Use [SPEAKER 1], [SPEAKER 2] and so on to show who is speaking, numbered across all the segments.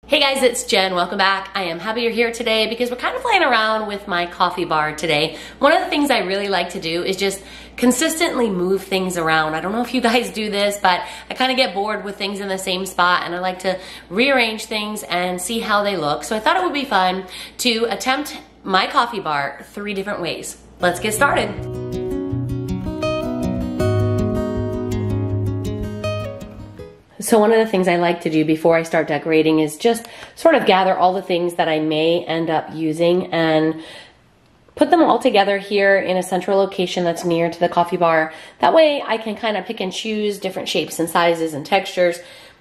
[SPEAKER 1] Hey guys, it's Jen. Welcome back. I am happy you're here today because we're kind of playing around with my coffee bar today. One of the things I really like to do is just consistently move things around. I don't know if you guys do this, but I kind of get bored with things in the same spot and I like to rearrange things and see how they look. So I thought it would be fun to attempt my coffee bar 3 different ways. Let's get started. So one of the things I like to do before I start decorating is just sort of gather all the things that I may end up using and put them all together here in a central location that's near to the coffee bar. That way I can kind of pick and choose different shapes and sizes and textures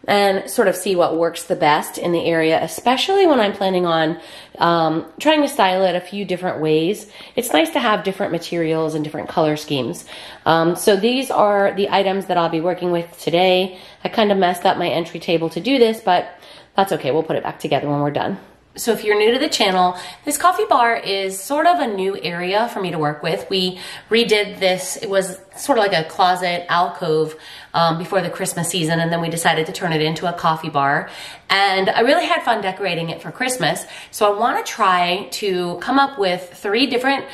[SPEAKER 1] and sort of see what works the best in the area, especially when I'm planning on trying to style it a few different ways. It's nice to have different materials and different color schemes. So these are the items that I'll be working with today. I kind of messed up my entry table to do this, but that's okay. We'll put it back together when we're done. So if you're new to the channel, this coffee bar is sort of a new area for me to work with. We redid this, it was sort of like a closet alcove before the Christmas season, and then we decided to turn it into a coffee bar. And I really had fun decorating it for Christmas. So I want to try to come up with 3 different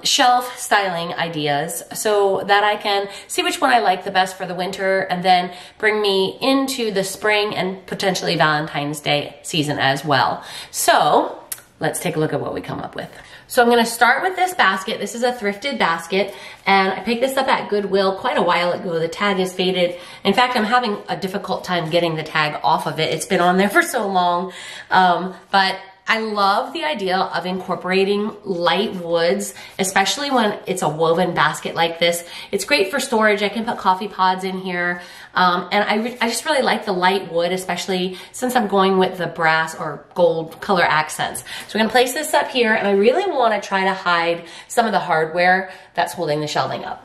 [SPEAKER 1] shelf styling ideas so that I can see which one I like the best for the winter and then bring me into the spring and potentially Valentine's Day season as well. So let's take a look at what we come up with. So I'm gonna start with this basket. This is a thrifted basket, and I picked this up at Goodwill quite a while ago. The tag is faded. In fact, I'm having a difficult time getting the tag off of it. It's been on there for so long, but I love the idea of incorporating light woods, especially when it's a woven basket like this. It's great for storage. I can put coffee pods in here. And I just really like the light wood, especially since I'm going with the brass or gold color accents. So we're gonna place this up here, and I really wanna try to hide some of the hardware that's holding the shelving up.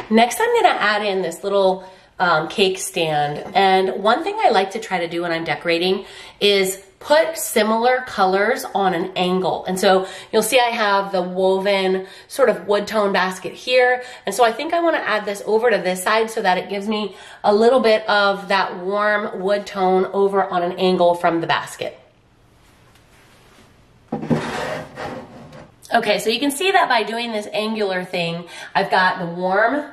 [SPEAKER 1] Next, I'm gonna add in this little cake stand. And one thing I like to try to do when I'm decorating is put similar colors on an angle. And so you'll see I have the woven sort of wood tone basket here. And so I think I want to add this over to this side so that it gives me a little bit of that warm wood tone over on an angle from the basket. Okay, so you can see that by doing this angular thing, I've got the warm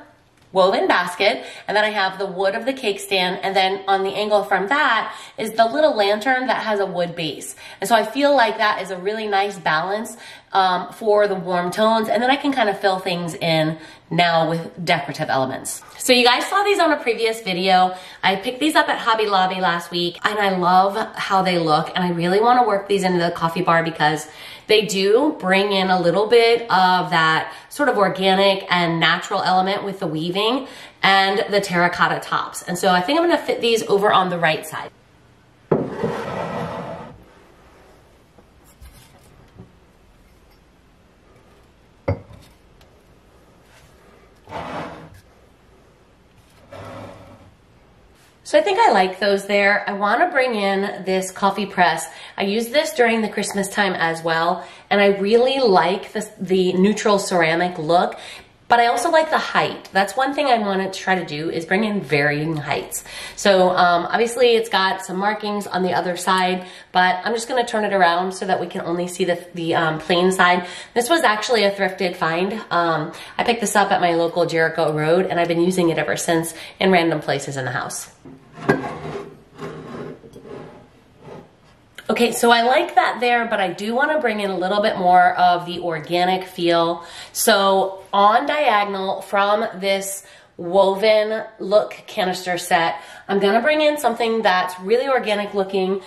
[SPEAKER 1] woven basket, and then I have the wood of the cake stand, and then on the angle from that is the little lantern that has a wood base. And so I feel like that is a really nice balance for the warm tones, and then I can kind of fill things in now with decorative elements. So you guys saw these on a previous video. I picked these up at Hobby Lobby last week, and I love how they look, and I really want to work these into the coffee bar because they do bring in a little bit of that sort of organic and natural element with the weaving and the terracotta tops. And so I think I'm gonna fit these over on the right side. So I think I like those there. I want to bring in this coffee press. I use this during the Christmas time as well, and I really like the neutral ceramic look, but I also like the height. That's one thing I want to try to do is bring in varying heights. So obviously it's got some markings on the other side, but I'm just going to turn it around so that we can only see the plain side. This was actually a thrifted find. I picked this up at my local Jericho Road, and I've been using it ever since in random places in the house. Okay, so I like that there, but I do want to bring in a little bit more of the organic feel. So on diagonal from this woven look canister set, I'm going to bring in something that's really organic looking.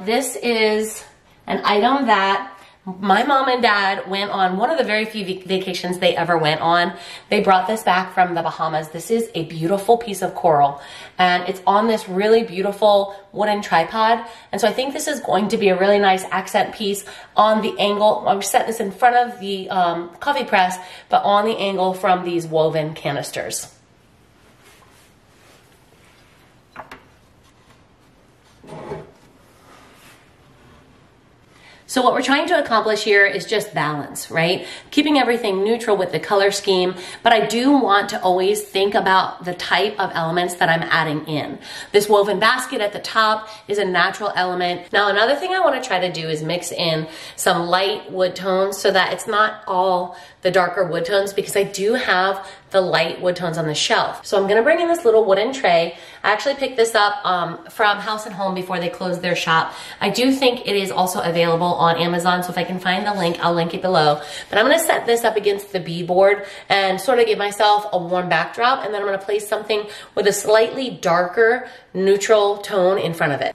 [SPEAKER 1] This is an item that my mom and dad went on one of the very few vacations they ever went on. They brought this back from the Bahamas. This is a beautiful piece of coral, and it's on this really beautiful wooden tripod. And so I think this is going to be a really nice accent piece on the angle. I'm set this in front of the coffee press, but on the angle from these woven canisters. So what we're trying to accomplish here is just balance, right? Keeping everything neutral with the color scheme, but I do want to always think about the type of elements that I'm adding in. This woven basket at the top is a natural element. Now, another thing I want to try to do is mix in some light wood tones so that it's not all the darker wood tones, because I do have the light wood tones on the shelf. So I'm gonna bring in this little wooden tray. I actually picked this up from House and Home before they closed their shop. I do think it is also available on Amazon, so if I can find the link, I'll link it below. But I'm gonna set this up against the beadboard and sort of give myself a warm backdrop, and then I'm gonna place something with a slightly darker neutral tone in front of it.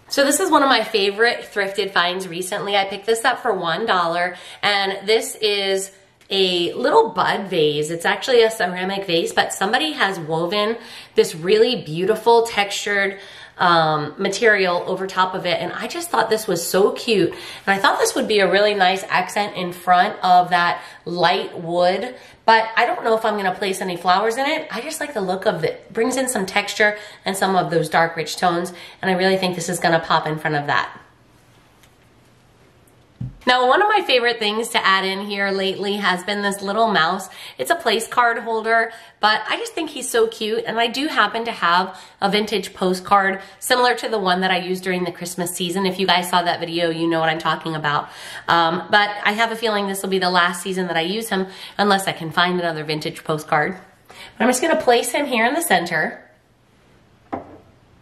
[SPEAKER 1] So this is one of my favorite thrifted finds recently. I picked this up for $1, and this is a little bud vase. It's actually a ceramic vase, but somebody has woven this really beautiful textured material over top of it, and I just thought this was so cute, and I thought this would be a really nice accent in front of that light wood, but I don't know if I'm gonna place any flowers in it. I just like the look of it. Brings in some texture and some of those dark rich tones, and I really think this is gonna pop in front of that. Now, one of my favorite things to add in here lately has been this little mouse. It's a place card holder, but I just think he's so cute, and I do happen to have a vintage postcard similar to the one that I used during the Christmas season. If you guys saw that video, you know what I'm talking about. But I have a feeling this will be the last season that I use him, unless I can find another vintage postcard. But I'm just gonna place him here in the center.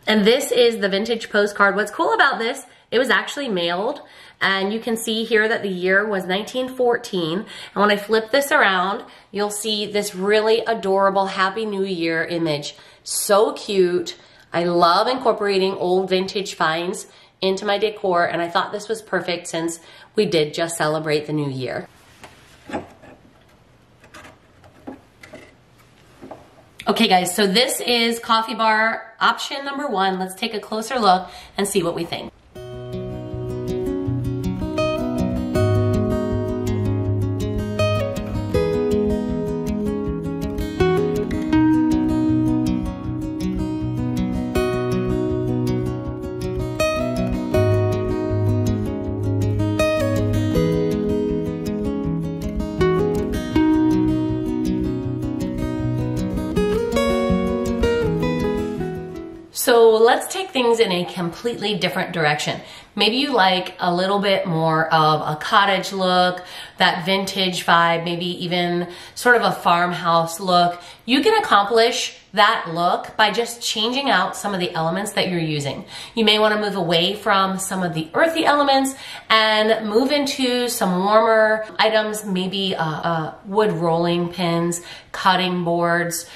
[SPEAKER 1] And this is the vintage postcard. What's cool about this, it was actually mailed, and you can see here that the year was 1914. And when I flip this around, you'll see this really adorable Happy New Year image. So cute. I love incorporating old vintage finds into my decor, and I thought this was perfect since we did just celebrate the new year. Okay guys, so this is coffee bar option number 1. Let's take a closer look and see what we think. So let's take things in a completely different direction. Maybe you like a little bit more of a cottage look, that vintage vibe, maybe even sort of a farmhouse look. You can accomplish that look by just changing out some of the elements that you're using. You may want to move away from some of the earthy elements and move into some warmer items, maybe wood rolling pins, cutting boards,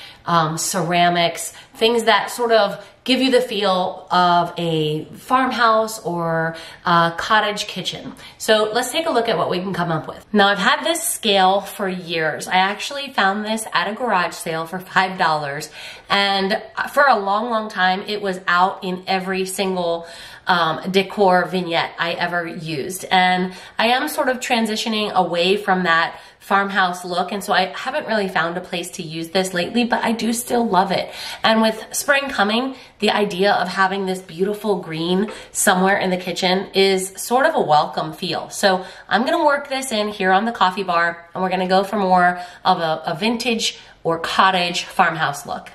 [SPEAKER 1] ceramics, things that sort of give you the feel of a farmhouse or a cottage kitchen. So let's take a look at what we can come up with. Now, I've had this scale for years. I actually found this at a garage sale for $5, and for a long, long time it was out in every single decor vignette I ever used. And I am sort of transitioning away from that farmhouse look, and so I haven't really found a place to use this lately, but I do still love it. And with spring coming, the idea of having this beautiful green somewhere in the kitchen is sort of a welcome feel. So I'm gonna work this in here on the coffee bar, and we're gonna go for more of a vintage or cottage farmhouse look.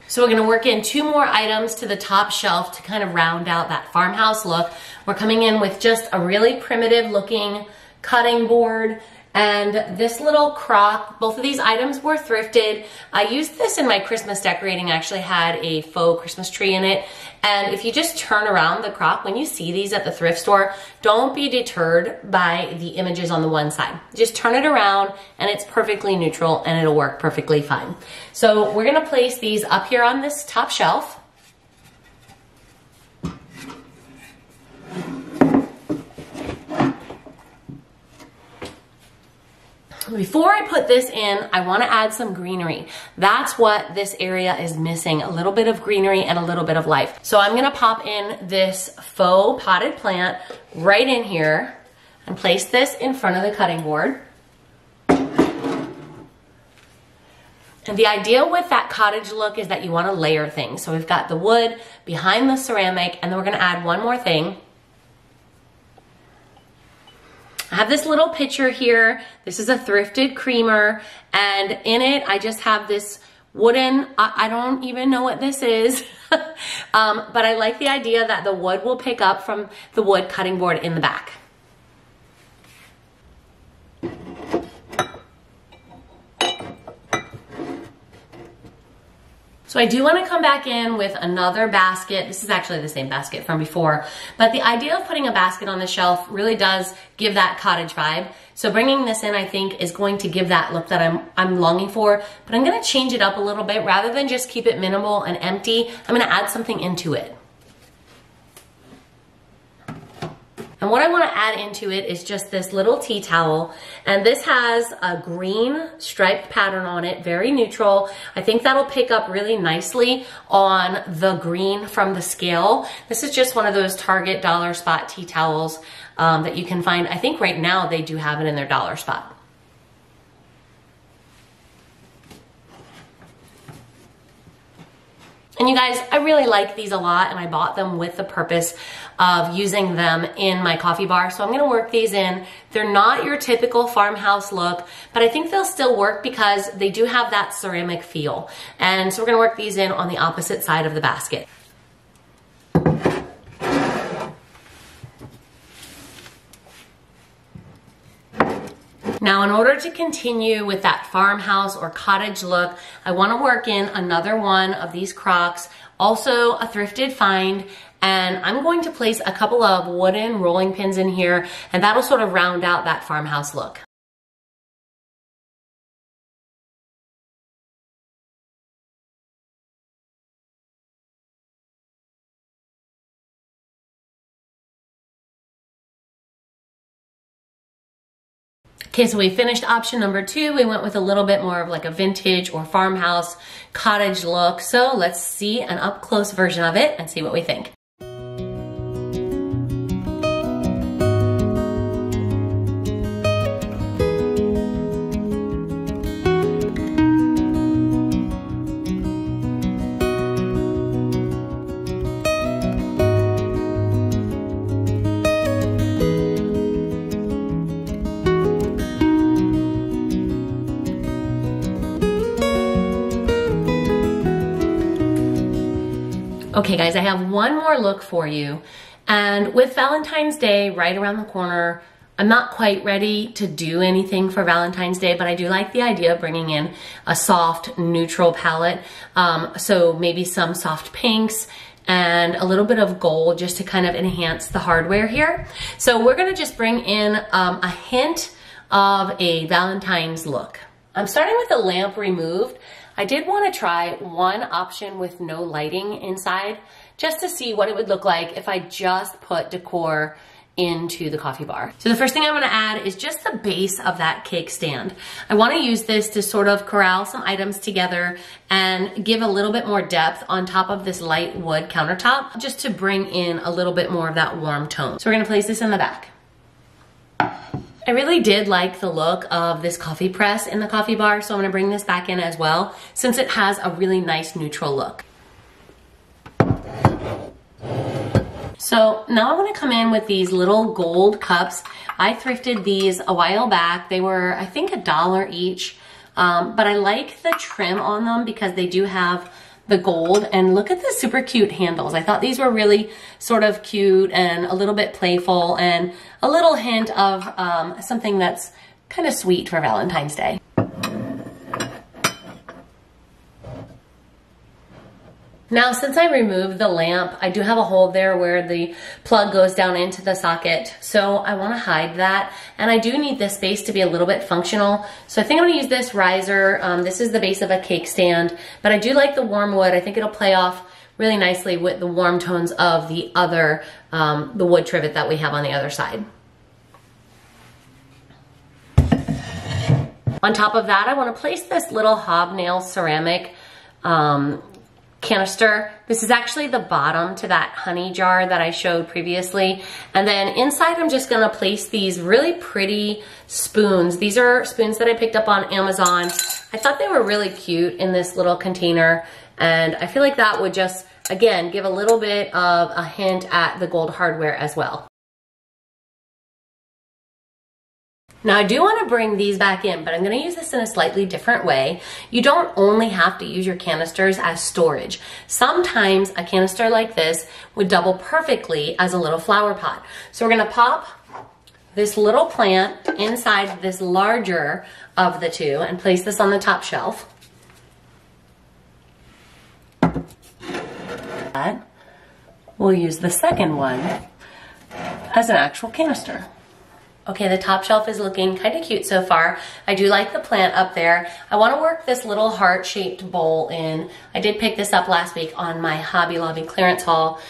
[SPEAKER 1] So we're gonna work in 2 more items to the top shelf to kind of round out that farmhouse look. We're coming in with just a really primitive looking cutting board and this little crock. Both of these items were thrifted. I used this in my Christmas decorating. I actually had a faux Christmas tree in it. And if you just turn around the crock, when you see these at the thrift store, don't be deterred by the images on the one side. Just turn it around and it's perfectly neutral and it'll work perfectly fine. So we're gonna place these up here on this top shelf. Before I put this in, I want to add some greenery. That's what this area is missing, a little bit of greenery and a little bit of life. So I'm going to pop in this faux potted plant right in here and place this in front of the cutting board. And the idea with that cottage look is that you want to layer things. So we've got the wood behind the ceramic, and then we're going to add one more thing. I have this little pitcher here. This is a thrifted creamer, and in it I just have this wooden, I don't even know what this is, but I like the idea that the wood will pick up from the wood cutting board in the back. So I do want to come back in with another basket. This is actually the same basket from before, but the idea of putting a basket on the shelf really does give that cottage vibe. So bringing this in, I think, is going to give that look that I'm longing for, but I'm going to change it up a little bit. Rather than just keep it minimal and empty, I'm going to add something into it. And what I want to add into it is just this little tea towel. And this has a green striped pattern on it, very neutral. I think that'll pick up really nicely on the green from the scale. This is just one of those Target dollar spot tea towels that you can find. I think right now they do have it in their dollar spot. And you guys, I really like these a lot, and I bought them with the purpose of using them in my coffee bar. So I'm gonna work these in. They're not your typical farmhouse look, but I think they'll still work because they do have that ceramic feel. And so we're gonna work these in on the opposite side of the basket. Now, in order to continue with that farmhouse or cottage look, I want to work in another one of these crocks, also a thrifted find, and I'm going to place a couple of wooden rolling pins in here, and that'll sort of round out that farmhouse look. Okay, so we finished option number 2. We went with a little bit more of like a vintage or farmhouse cottage look. So let's see an up close version of it and see what we think. Okay guys, I have one more look for you, and with Valentine's Day right around the corner, I'm not quite ready to do anything for Valentine's Day, but I do like the idea of bringing in a soft neutral palette. So maybe some soft pinks and a little bit of gold just to kind of enhance the hardware here. So we're gonna just bring in a hint of a Valentine's look. I'm starting with the lamp removed. I did want to try one option with no lighting inside just to see what it would look like if I just put decor into the coffee bar. So the first thing I'm going to add is just the base of that cake stand. I want to use this to sort of corral some items together and give a little bit more depth on top of this light wood countertop, just to bring in a little bit more of that warm tone. So we're going to place this in the back. I really did like the look of this coffee press in the coffee bar, so I'm gonna bring this back in as well, since it has a really nice neutral look. So now I'm gonna come in with these little gold cups. I thrifted these a while back. They were, I think, $1 each, but I like the trim on them because they do have the gold, and look at the super cute handles. I thought these were really sort of cute and a little bit playful and a little hint of something that's kind of sweet for Valentine's Day. Now, since I removed the lamp, I do have a hole there where the plug goes down into the socket. So I want to hide that. And I do need this space to be a little bit functional. So I think I'm going to use this riser. This is the base of a cake stand, but I do like the warm wood. I think it'll play off really nicely with the warm tones of the other, the wood trivet that we have on the other side. On top of that, I want to place this little hobnail ceramic canister. This is actually the bottom to that honey jar that I showed previously. And then inside I'm just gonna place these really pretty spoons. These are spoons that I picked up on Amazon. I thought they were really cute in this little container, and I feel like that would just, again, give a little bit of a hint at the gold hardware as well. Now I do want to bring these back in, but I'm going to use this in a slightly different way. You don't only have to use your canisters as storage. Sometimes a canister like this would double perfectly as a little flower pot. So we're going to pop this little plant inside this larger of the two and place this on the top shelf. We'll use the second one as an actual canister. Okay, the top shelf is looking kind of cute so far. I do like the plant up there. I want to work this little heart-shaped bowl in. I did pick this up last week on my Hobby Lobby clearance haul.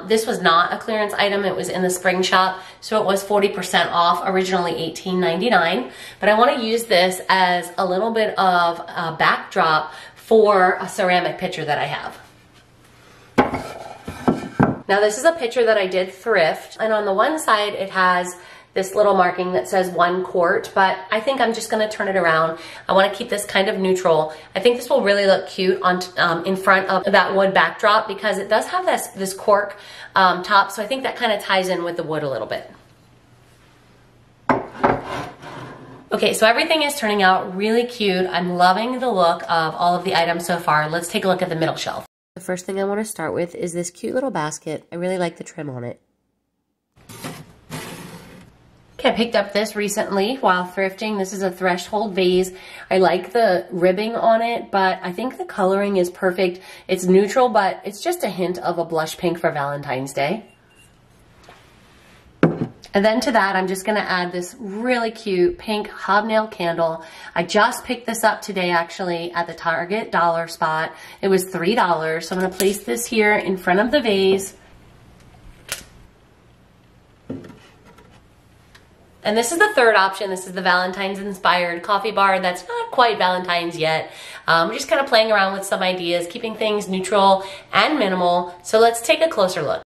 [SPEAKER 1] This was not a clearance item. It was in the spring shop, so it was 40% off, originally $18.99. But I want to use this as a little bit of a backdrop for a ceramic pitcher that I have. Now this is a pitcher that I did thrift, and on the one side it has this little marking that says 1 quart, but I think I'm just gonna turn it around. I wanna keep this kind of neutral. I think this will really look cute on in front of that wood backdrop because it does have this cork top, so I think that kind of ties in with the wood a little bit. Okay, so everything is turning out really cute. I'm loving the look of all of the items so far. Let's take a look at the middle shelf. The first thing I wanna start with is this cute little basket. I really like the trim on it. Okay, I picked up this recently while thrifting. This is a threshold vase. I like the ribbing on it, but I think the coloring is perfect. It's neutral, but it's just a hint of a blush pink for Valentine's Day. And then to that, I'm just gonna add this really cute pink hobnail candle. I just picked this up today, actually, at the Target dollar spot. It was $3, so I'm gonna place this here in front of the vase. And this is the third option. This is the Valentine's inspired coffee bar that's not quite Valentine's yet. We're just kind of playing around with some ideas, keeping things neutral and minimal. So let's take a closer look.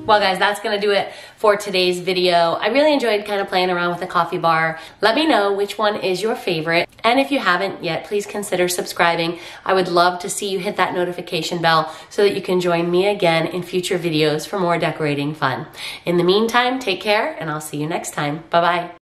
[SPEAKER 1] Well guys, that's gonna do it for today's video. I really enjoyed kind of playing around with the coffee bar. Let me know which one is your favorite. And if you haven't yet, please consider subscribing. I would love to see you hit that notification bell so that you can join me again in future videos for more decorating fun. In the meantime, take care and I'll see you next time. Bye-bye.